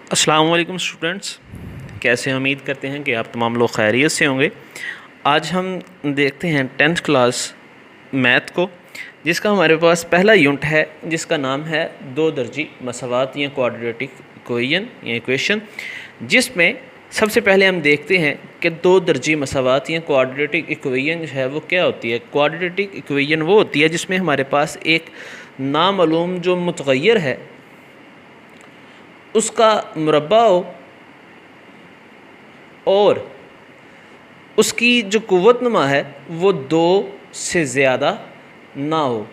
अस्सलाम वालेकुम स्टूडेंट्स, कैसे हैं? उम्मीद करते हैं कि आप तमाम लोग खैरियत से होंगे। आज हम देखते हैं 10th क्लास मैथ को, जिसका हमारे पास पहला यूनिट है जिसका नाम है दो दर्जी मसावात या क्वाड्रेटिक इक्वेशन या इक्वेशन, जिसमें सबसे पहले हम देखते हैं कि दो दर्जी मसावात या क्वाड्रेटिक इक्वेशन जो है वो क्या होती है। क्वाड्रेटिक इक्वेशन वो होती है जिसमें हमारे पास एक नामालूम जो मुतग़य्यर है उसका मुरब्बा हो और उसकी जो कुव्वतनुमा है वो दो से ज़्यादा ना हो,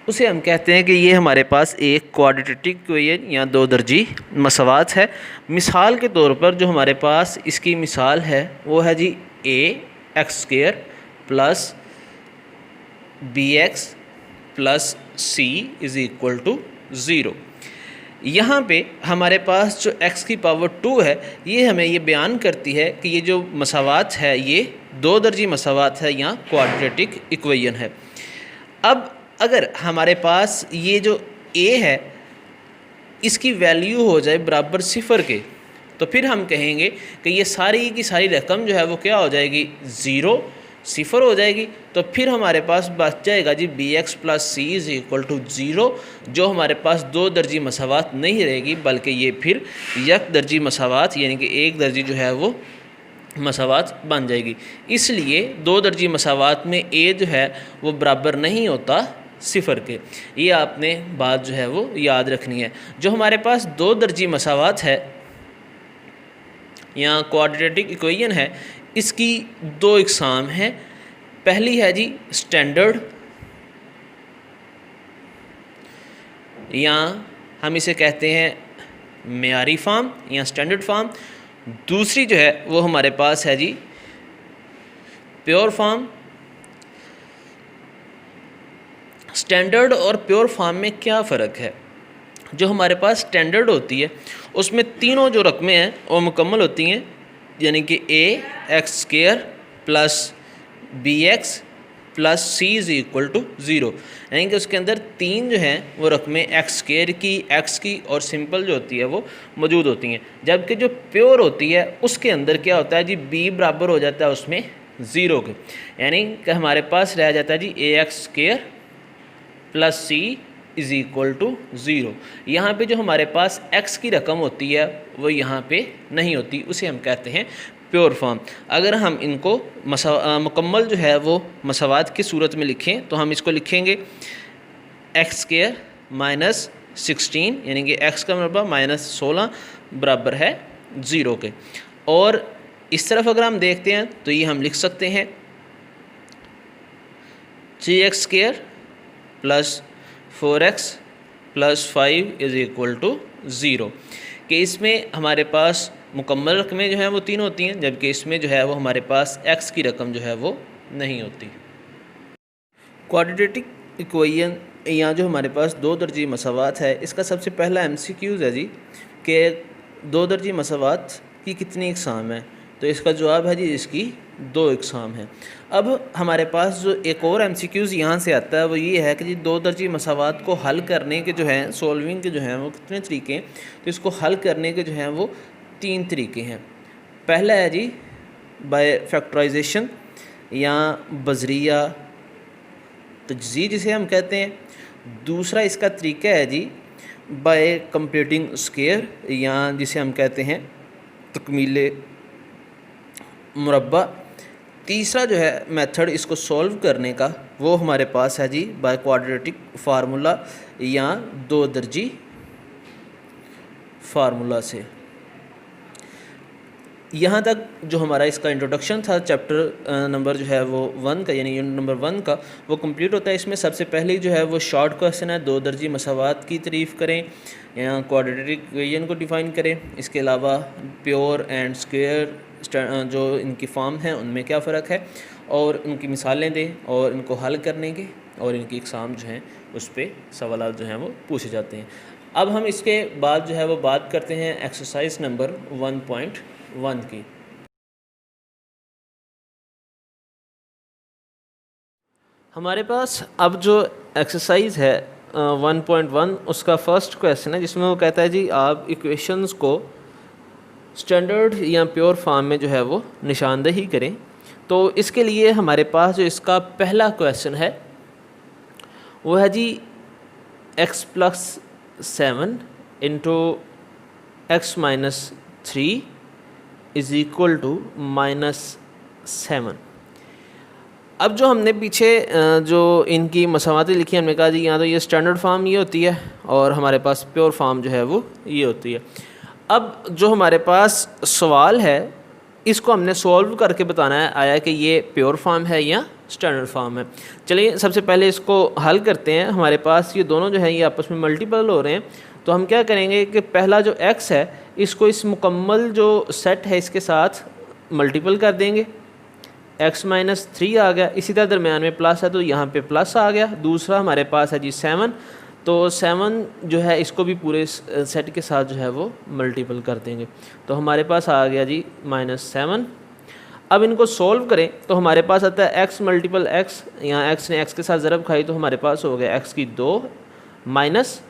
उसे हम कहते हैं कि ये हमारे पास एक क्वाड्रेटिक इक्वेशन या दो दर्जी मसावात है। मिसाल के तौर पर जो हमारे पास इसकी मिसाल है वो है जी ax² plus bx plus c is equal to 0। यहाँ पे हमारे पास जो x की पावर 2 है ये हमें ये बयान करती है कि ये जो मसावात है ये दो दर्जी मसावात है या क्वाड्रेटिक इक्वेशन है। अब अगर हमारे पास ये जो a है इसकी वैल्यू हो जाए बराबर 0 के, तो फिर हम कहेंगे कि ये सारी की सारी रकम जो है वो क्या हो जाएगी, 0 हो जाएगी। तो फिर हमारे पास बच जाएगा जी bx plus c is equal to 0, जो हमारे पास दो दर्जी मसावात नहीं रहेगी बल्कि ये फिर एक दर्जी मसावात यानी कि एक दर्जी जो है वो मसावात बन जाएगी। इसलिए दो दर्जी मसावात में a जो है वो बराबर नहीं होता 0 के। ये आपने बात जो है वो याद रखनी है। जो हमारे पास दो दर्जी मसावात है या क्वाड्रेटिक इक्वेशन है इसकी दो इकसाम हैं। पहली है जी स्टैंडर्ड, या हम इसे कहते हैं मेयारी फॉर्म या स्टैंडर्ड फॉर्म। दूसरी जो है वो हमारे पास है जी प्योर फॉर्म। स्टैंडर्ड और प्योर फॉर्म में क्या फ़र्क है? जो हमारे पास स्टैंडर्ड होती है उसमें तीनों जो रकमें हैं वो मुकम्मल होती हैं, यानी कि ax² plus bx plus c is equal to 0, यानी कि उसके अंदर तीन जो हैं वो रकमें x² की, x की और सिंपल जो होती है वो मौजूद होती हैं। जबकि जो प्योर होती है उसके अंदर क्या होता है जी, b बराबर हो जाता है उसमें 0 के, यानी कि हमारे पास रह जाता है जी ax² plus c is equal to 0। यहाँ पे जो हमारे पास x की रकम होती है वो यहाँ पे नहीं होती, उसे हम कहते हैं प्योर फॉर्म। अगर हम इनको मुकम्मल जो है वो मसावात की सूरत में लिखें तो हम इसको लिखेंगे x² माइनस 16, यानी कि x का मुरब्बा माइनस 16 बराबर है 0 के। और इस तरफ अगर हम देखते हैं तो ये हम लिख सकते हैं 3x² plus 4x plus 5 is equal to 0, कि इसमें हमारे पास मुकम्मल रकमें जो हैं वो तीन होती हैं, जबकि इसमें जो है वो हमारे पास x की रकम जो है वो नहीं होती। क्वाड्रेटिक इक्वेशन या जो हमारे पास दो दर्जी मसावात है इसका सबसे पहला MCQs है जी कि दो दर्जी मसावात की कितनी इकसाम है, तो इसका जवाब है जी इसकी दो इकसाम है। अब हमारे पास जो एक और MCQs यहाँ से आता है वो ये है कि जी दो दर्जी मसावात को हल करने के जो हैं, सॉल्विंग के जो हैं वो कितने तरीके हैं, तो इसको हल करने के जो हैं वो तीन तरीके हैं। पहला है जी बाय फैक्टराइजेशन या बजरिया तजज़ीद जिसे हम कहते हैं। दूसरा इसका तरीका है जी बाय कंप्यूटिंग स्क्वायर या जिसे हम कहते हैं तकमीले मुरब्बा। तीसरा जो है मेथड इसको सॉल्व करने का वो हमारे पास है जी बाय क्वाड्रेटिक फार्मूला या दो दर्जी फार्मूला से। यहाँ तक जो हमारा इसका इंट्रोडक्शन था चैप्टर नंबर जो है वो 1 का, यानी यूनिट नंबर 1 का, वो कंप्लीट होता है। इसमें सबसे पहले जो है वो शॉर्ट क्वेश्चन है, दो दर्जी मसावात की तारीफ़ करें या क्वाड्रेटिक इक्वेशन को डिफ़ाइन करें। इसके अलावा प्योर एंड स्क्वायर जो इनकी फॉर्म हैं उनमें क्या फ़र्क है और उनकी मिसालें दें और इनको हल करने के और इनकी इकसाम जो हैं उस पर सवाल जो हैं वो पूछे जाते हैं। अब हम इसके बाद जो है वो बात करते हैं एक्सरसाइज नंबर 1.1 की। हमारे पास अब जो एक्सरसाइज है 1.1 उसका फर्स्ट क्वेश्चन है जिसमें वो कहता है जी आप इक्वेशंस को स्टैंडर्ड या प्योर फॉर्म में जो है वो निशानदेही करें। तो इसके लिए हमारे पास जो इसका पहला क्वेश्चन है वो है जी x plus 7 into x minus 3 is equal to -7। अब जो हमने पीछे जो इनकी मसावातें लिखी हमने कहा जी यहाँ तो ये स्टैंडर्ड फॉर्म ये होती है और हमारे पास प्योर फॉर्म जो है वो ये होती है। अब जो हमारे पास सवाल है इसको हमने सॉल्व करके बताना है आया कि ये प्योर फॉर्म है या स्टैंडर्ड फॉर्म है। चलिए सबसे पहले इसको हल करते हैं। हमारे पास ये दोनों जो हैं ये आपस में मल्टीपल हो रहे हैं, तो हम क्या करेंगे कि पहला जो x है इसको इस मुकम्मल जो सेट है इसके साथ मल्टीपल कर देंगे। x माइनस 3 आ गया, इसी तरह दरम्यान में प्लस है तो यहाँ पे प्लस आ गया। दूसरा हमारे पास है जी 7, तो 7 जो है इसको भी पूरे सेट के साथ जो है वो मल्टीपल कर देंगे, तो हमारे पास आ गया जी -7। अब इनको सोल्व करें तो हमारे पास आता है x मल्टीपल x, यहाँ x ने x के साथ ज़रब खाई तो हमारे पास हो गया x की 2 माइनस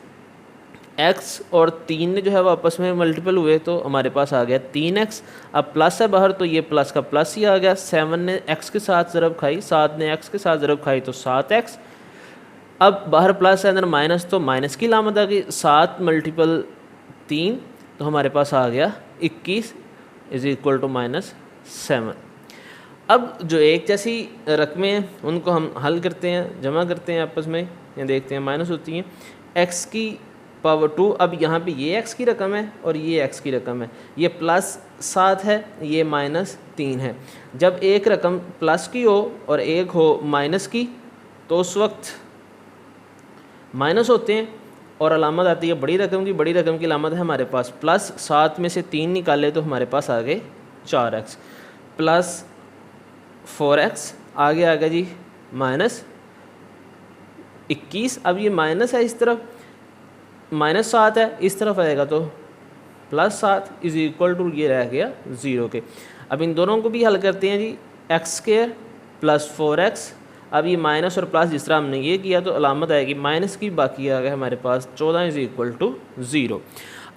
x और 3 ने जो है वो आपस में मल्टीपल हुए तो हमारे पास आ गया 3x। अब प्लस है बाहर तो ये प्लस का प्लस ही आ गया। 7 ने x के साथ ज़रब खाई, 7 ने x के साथ ज़रब खाई तो 7x। अब बाहर प्लस है अंदर माइनस तो माइनस की लामत आ गई। 7 मल्टीपल 3 तो हमारे पास आ गया 21 इज़ इक्वल टू -7। अब जो एक जैसी रकमें हैं उनको हम हल करते हैं, जमा करते हैं आपस में, या देखते हैं माइनस होती हैं। x की पावर 2, अब यहाँ पे ये x की रकम है और ये x की रकम है, ये +7 है, ये -3 है। जब एक रकम प्लस की हो और एक हो माइनस की तो उस वक्त माइनस होते हैं और अलामत आती है बड़ी रकम की। बड़ी रकम की अलामत है हमारे पास +7 में से 3 निकाले तो हमारे पास आ गए 4x प्लस 4x आगे आ गया जी -21। अब ये माइनस है इस तरफ, -7 है इस तरफ आएगा तो +7 इज़ इक्वल टू ये रह गया 0 के। अब इन दोनों को भी हल करते हैं जी, x² प्लस 4x। अब ये माइनस और प्लस जिस तरह हमने ये किया तो अलामत आएगी माइनस की, बाकी आ गया हमारे पास 14 इज़ इक्वल टू 0।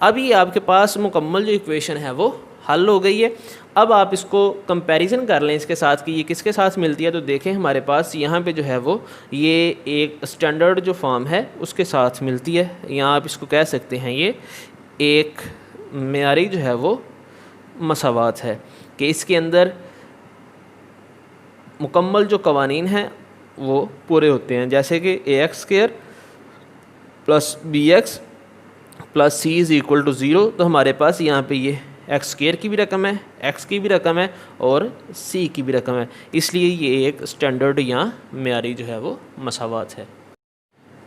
अब ये आपके पास मुकम्मल जो इक्वेशन है वो हल हो गई है। अब आप इसको कंपैरिजन कर लें इसके साथ कि ये किसके साथ मिलती है, तो देखें हमारे पास यहाँ पे जो है वो ये एक स्टैंडर्ड जो फॉर्म है उसके साथ मिलती है। यहाँ आप इसको कह सकते हैं ये एक मेयारी जो है वो मसावात है कि इसके अंदर मुकम्मल जो कवानीन हैं वो पूरे होते हैं, जैसे कि ax² plus bx plus c is equal to 0। तो हमारे पास यहाँ पे ये x² की भी रकम है, x की भी रकम है और c की भी रकम है, इसलिए ये एक स्टैंडर्ड या मेयारी जो है वो मसावात है।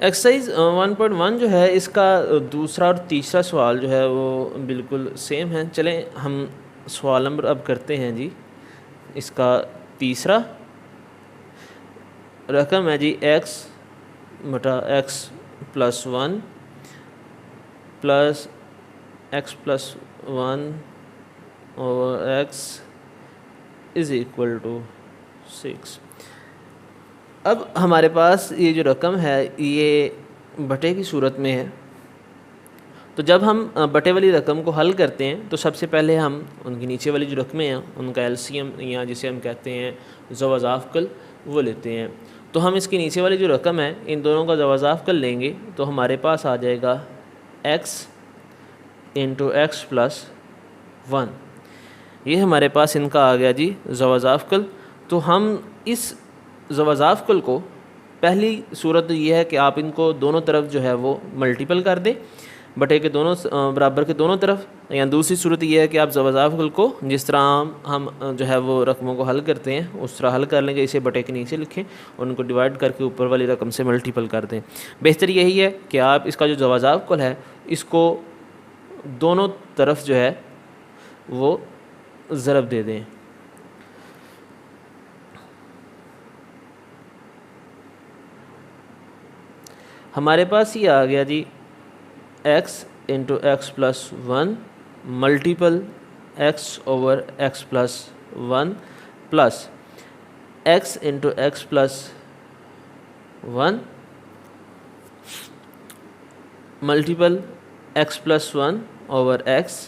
एक्सरसाइज 1.1 जो है इसका दूसरा और तीसरा सवाल जो है वो बिल्कुल सेम है। चलें हम सवाल नंबर अब करते हैं जी। इसका तीसरा रकम है जी x बटा x plus 1 plus x plus 1 और x इज़ इक्वल टू 6। अब हमारे पास ये जो रकम है ये बटे की सूरत में है, तो जब हम बटे वाली रकम को हल करते हैं तो सबसे पहले हम उनकी नीचे वाली जो रकमें हैं उनका एलसीएम या जिसे हम कहते हैं ज़वाज़ाफ़कल वो लेते हैं। तो हम इसकी नीचे वाली जो रकम है इन दोनों का ज़वाज़ाफ़कल लेंगे तो हमारे पास आ जाएगा x इंटू एक्स प्लस 1। ये हमारे पास इनका आ गया जी ज़वाज़ाफ़कल। तो हम इस ज़वाज़ाफ़कल को पहली सूरत ये है कि आप इनको दोनों तरफ जो है वो मल्टीपल कर दें बटे के दोनों बराबर के दोनों तरफ, या दूसरी सूरत ये है कि आप ज़वाज़ाफ़कल को जिस तरह हम जो है वो रकमों को हल करते हैं उस तरह हल कर लेंगे, इसे बटे के नीचे लिखें, उनको डिवाइड करके ऊपर वाली रकम से मल्टीपल कर दें। बेहतर यही है कि आप इसका जो ज़वाज़ाफ़कल है इसको दोनों तरफ जो है वो ज़रब दे दें। हमारे पास ये आ गया जी x into x plus 1 multiple x over x plus 1 plus x into x plus 1 multiple x plus 1 over x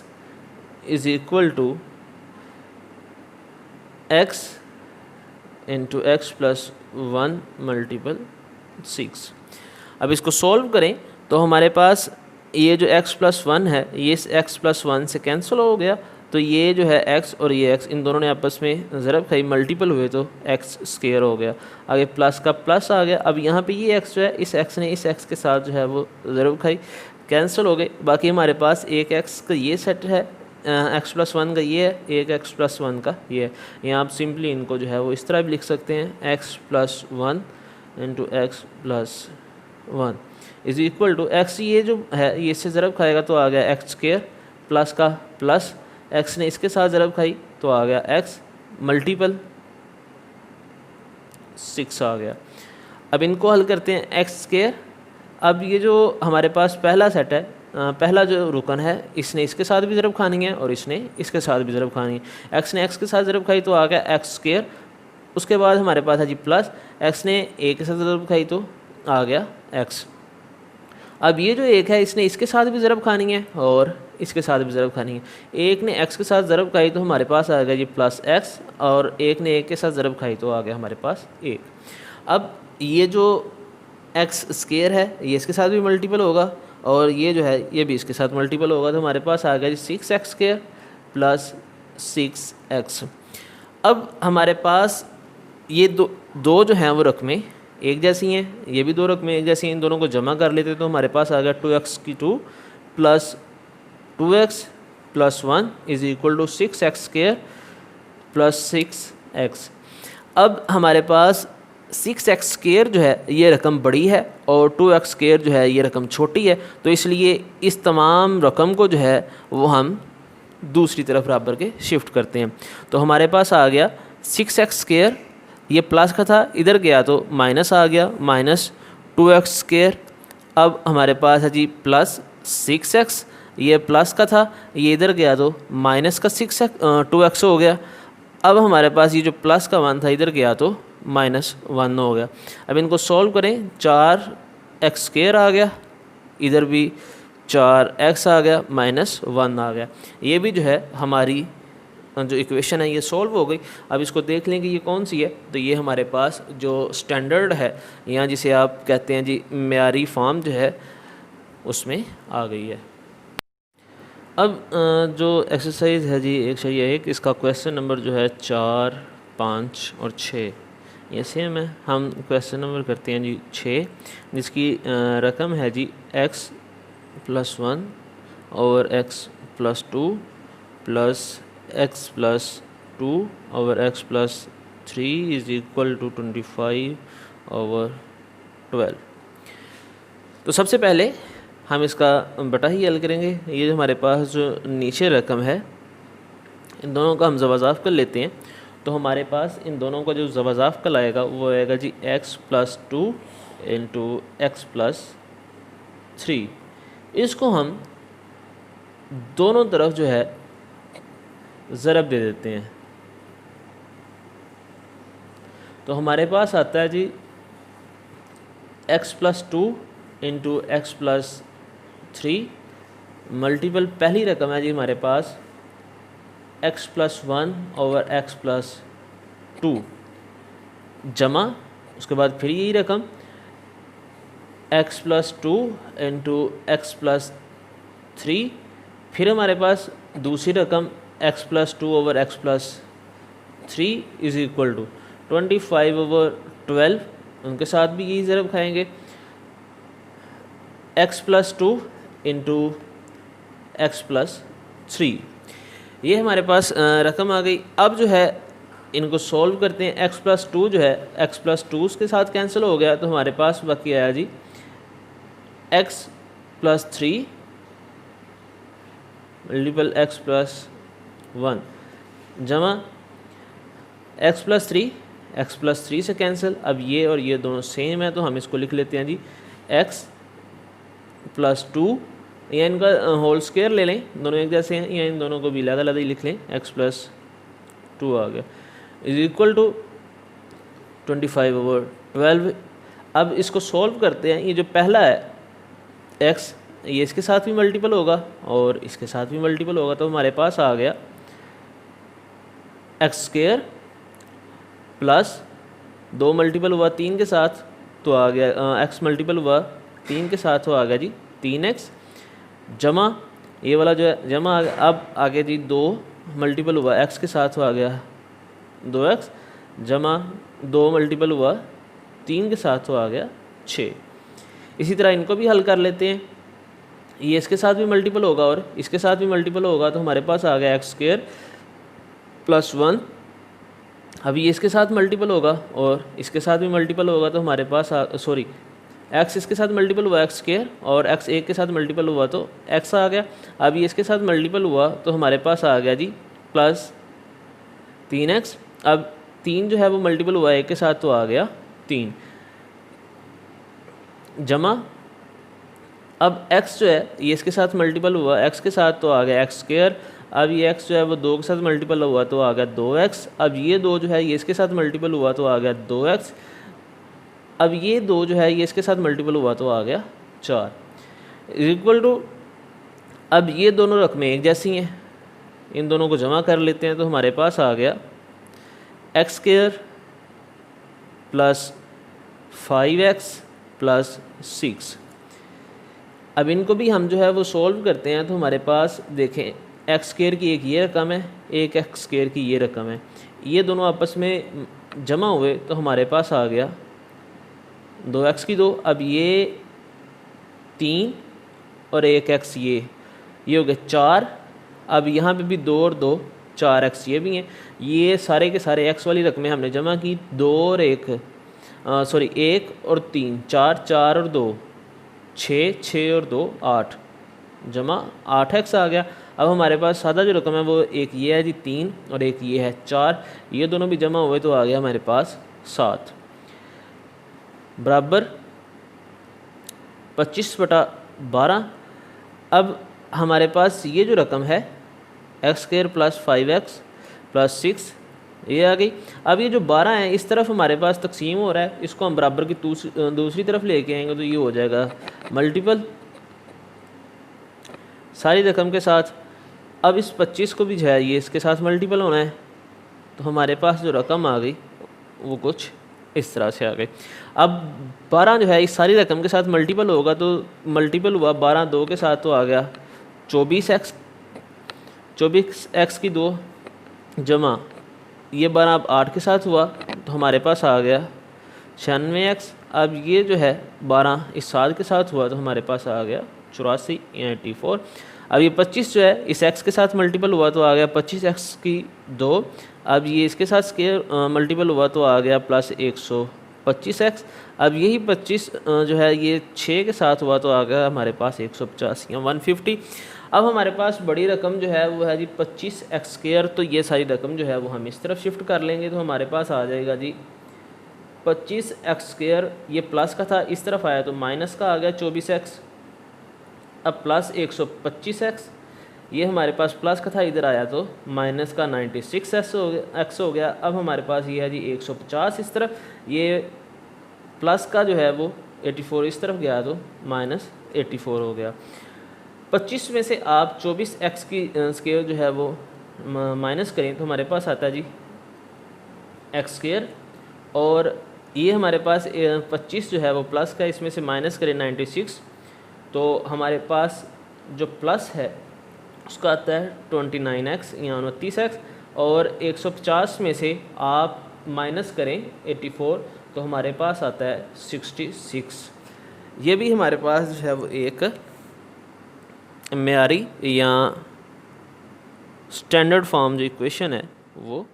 is equal to x into x plus 1 multiple 6। अब इसको सॉल्व करें तो हमारे पास ये जो x प्लस 1 है ये इस x प्लस 1 से कैंसिल हो गया, तो ये जो है x और ये x इन दोनों ने आपस में ज़रब खाई, मल्टीपल हुए तो x स्क्वायर हो गया। आगे प्लस का प्लस आ गया। अब यहाँ पे ये x जो है इस x ने इस x के साथ जो है वो ज़रब खाई, कैंसिल हो गए। बाकी हमारे पास एक x का ये सेट है, x प्लस 1 का ये है, एक x प्लस 1 का ये है। यहाँ आप सिंपली इनको जो है वो इस तरह भी लिख सकते हैं, x plus 1 into x plus 1 is equal to x, ये जो है ये इससे ज़रब खाएगा तो आ गया x स्क्वायर, प्लस का प्लस x ने इसके साथ ज़रब खाई तो आ गया x मल्टीपल 6 आ गया। अब इनको हल करते हैं x स्क्वायर। अब ये जो हमारे पास पहला सेट है, पहला जो रुकन है इसने इसके साथ भी ज़रब खानी है और इसने इसके साथ भी ज़रब खानी है। x ने x के साथ ज़रब खाई तो आ गया x स्क्वायर। उसके बाद हमारे पास है जी प्लस, x ने a के साथ ज़रब खाई तो आ गया x। अब ये जो एक है इसने इसके साथ भी ज़रब खानी है और इसके साथ भी ज़रब खानी है। एक ने x के साथ ज़रब खाई तो हमारे पास आ गया जी प्लस x, और एक ने एक के साथ ज़रब खाई तो आ गया हमारे पास 1। अब ये जो x स्क्वायर है ये इसके साथ भी मल्टीपल होगा और ये जो है ये भी इसके साथ मल्टीपल होगा, तो हमारे पास आ गया जी 6x स्क्वायर प्लस 6x। अब हमारे पास ये दो जो हैं वो रकमें एक जैसी हैं, ये भी दो रकमें एक जैसी हैं, इन दोनों को जमा कर लेते तो हमारे पास आ गया 2x की 2 plus 2x plus 1 is equal to 6x square plus 6x। अब हमारे पास 6x स्क्वायर जो है ये रकम बड़ी है और 2x स्क्वायर जो है ये रकम छोटी है, तो इसलिए इस तमाम रकम को जो है वो हम दूसरी तरफ बराबर के शिफ्ट करते हैं। तो हमारे पास आ गया 6x स्क्वायर, ये प्लस का था इधर गया तो माइनस आ गया, माइनस 2x स्क्वायर। अब हमारे पास है जी प्लस 6x, ये प्लस का था ये इधर गया तो माइनस का 2x हो गया। अब हमारे पास ये जो प्लस का 1 था इधर गया तो माइनस 1 हो गया। अब इनको सॉल्व करें, 4x स्क्वायर आ गया, इधर भी 4x आ गया, माइनस 1 आ गया। ये भी जो है हमारी जो इक्वेशन है ये सॉल्व हो गई। अब इसको देख लें कि ये कौन सी है, तो ये हमारे पास जो स्टैंडर्ड है या जिसे आप कहते हैं जी मेयारी फॉर्म जो है उसमें आ गई है। अब जो एक्सरसाइज है जी 1/1 इसका क्वेश्चन नंबर जो है 4, 5 और 6 ये सेम है। हम क्वेश्चन नंबर करते हैं जी 6, जिसकी रकम है जी x plus 1 over x plus 2 plus x plus 2 over x plus 3 is equal to 25 over 12। तो सबसे पहले हम इसका बटा ही हल करेंगे। ये जो हमारे पास जो नीचे रकम है इन दोनों का हम ज़वाज़ाफ़ कर लेते हैं। तो हमारे पास इन दोनों का जो ज़वाज़ाफ़ कल आएगा वो आएगा जी x plus 2 into x plus 3। इसको हम दोनों तरफ जो है ज़रब दे देते हैं, तो हमारे पास आता है जी x plus 2 into x plus 3 multiple पहली रकम है जी हमारे पास x plus 1 over x plus 2 जमा उसके बाद फिर यही रकम x plus 2 into x plus 3, फिर हमारे पास दूसरी रकम x plus 2 over x plus 3 is equal to 25 over 12, उनके साथ भी यही ज़रब खाएंगे x plus 2 into x plus 3। ये हमारे पास रकम आ गई। अब जो है इनको सॉल्व करते हैं। x प्लस 2 जो है x प्लस 2 उसके साथ कैंसिल हो गया, तो हमारे पास बाकी आया जी x plus 3 multiple x plus 1 जमा x प्लस 3 से कैंसिल। अब ये और ये दोनों सेम है तो हम इसको लिख लेते हैं जी x प्लस 2, या इनका होल स्क्वायर ले लें, दोनों एक जैसे हैं, या इन दोनों को भी अलग-अलग ही लिख लें, x प्लस 2 आ गया इज इक्वल टू 25 ओवर 12। अब इसको सॉल्व करते हैं। ये जो पहला है x ये इसके साथ भी मल्टीपल होगा और इसके साथ भी मल्टीपल होगा, तो हमारे पास आ गया एक्स स्क्वायर प्लस 2 मल्टीपल हुआ 3 के साथ तो आ गया एक्स मल्टीपल हुआ 3 के साथ तो आ गया जी 3x जमा ये वाला जो है जमा अब आगे जी 2 मल्टीपल हुआ x के साथ तो आ गया 2x जमा 2 मल्टीपल हुआ 3 के साथ तो आ गया 6। इसी तरह इनको भी हल कर लेते हैं। ये इसके साथ भी मल्टीपल होगा और इसके साथ भी मल्टीपल होगा, तो हमारे पास आ गया एक्स स्क्वायर प्लस 1। अब ये इसके साथ मल्टीपल होगा और इसके साथ भी मल्टीपल होगा, तो हमारे पास एक्स इसके साथ मल्टीपल हुआ एक्स स्क्वायर और एक्स एक के साथ मल्टीपल हुआ तो एक्स आ गया। अब ये इसके साथ मल्टीपल हुआ तो हमारे पास आ गया जी प्लस 3x। अब 3 जो है वो मल्टीपल हुआ एक के साथ तो आ गया 3 जमा अब x जो है ये इसके साथ मल्टीपल हुआ x के साथ तो आ गया एक्स स्क्वायर। अब ये x जो है वो 2 के साथ मल्टीपल हुआ तो आ गया 2x। अब ये 2 जो है ये इसके साथ मल्टीपल हुआ तो आ गया 2x। अब ये 2 जो है ये इसके साथ मल्टीपल हुआ तो आ गया 4 इक्वल टू। अब ये दोनों रकमें एक जैसी हैं, इन दोनों को जमा कर लेते हैं तो हमारे पास आ गया x square plus 5x plus 6। अब इनको भी हम जो है वो सॉल्व करते हैं तो हमारे पास देखें एक्स स्क्वायर की एक ये रकम है, एक एक्स स्क्वायर की ये रकम है, ये दोनों आपस में जमा हुए तो हमारे पास आ गया 2x की 2। अब ये 3 और एक x ये हो गए 4। अब यहाँ पे भी 2 और 2 4x ये भी हैं। ये सारे के सारे x वाली रकमें हमने जमा की 2 और 1 और 3 4 4 और 2 6 6 और 2 8 जमा 8x आ गया। अब हमारे पास सादा जो रकम है वो एक ये है जी 3 और एक ये है 4, ये दोनों भी जमा हुए तो आ गया हमारे पास 7 बराबर 25/12। अब हमारे पास ये जो रकम है x square plus 5x plus 6 ये आ गई। अब ये जो 12 है इस तरफ हमारे पास तकसीम हो रहा है, इसको हम बराबर की दूसरी तरफ लेके आएंगे तो ये हो जाएगा मल्टीपल सारी रकम के साथ। अब इस 25 को भी जो है ये इसके साथ मल्टीपल होना है, तो हमारे पास जो रकम आ गई वो कुछ इस तरह से आ गई। अब 12 जो है इस सारी रकम के साथ मल्टीपल होगा तो मल्टीपल हुआ 12 2 के साथ तो आ गया 24x की 2 जमा ये 12 अब 8 के साथ हुआ तो हमारे पास आ गया 96x। अब ये जो है 12 इस 7 के साथ हुआ तो हमारे पास आ गया 84 या 84। अब ये 25 जो है इस x के साथ मल्टीपल हुआ तो आ गया 25x की 2। अब ये इसके साथ स्क्वायर मल्टीपल हुआ तो आ गया प्लस 125x। अब यही 25 जो है ये 6 के साथ हुआ तो आ गया हमारे पास 150 या 150। अब हमारे पास बड़ी रकम जो है वो है जी 25x स्क्वायर, तो ये सारी रकम जो है वो हम इस तरफ शिफ्ट कर लेंगे तो हमारे पास आ जाएगा जी 25x स्क्वायर। ये प्लस का था इस तरफ आया तो माइनस का आ गया 24x। अब प्लस 125x ये हमारे पास प्लस का था इधर आया तो माइनस का 96x हो गया। अब हमारे पास ये है जी 150 इस तरफ, ये प्लस का जो है वो 84 इस तरफ गया तो माइनस 84 हो गया। 25 में से आप 24x की स्क्वायर जो है वो माइनस करें तो हमारे पास आता है जी एक्स स्क्वायर, और ये हमारे पास 25 जो है वो प्लस का, इसमें से माइनस करें 96 तो हमारे पास जो प्लस है उसका आता है 29x या 29x, और 150 में से आप माइनस करें 84 तो हमारे पास आता है 66। ये भी हमारे पास जो है वो एक मेयारी या स्टैंडर्ड फॉर्म जो इक्वेशन है वो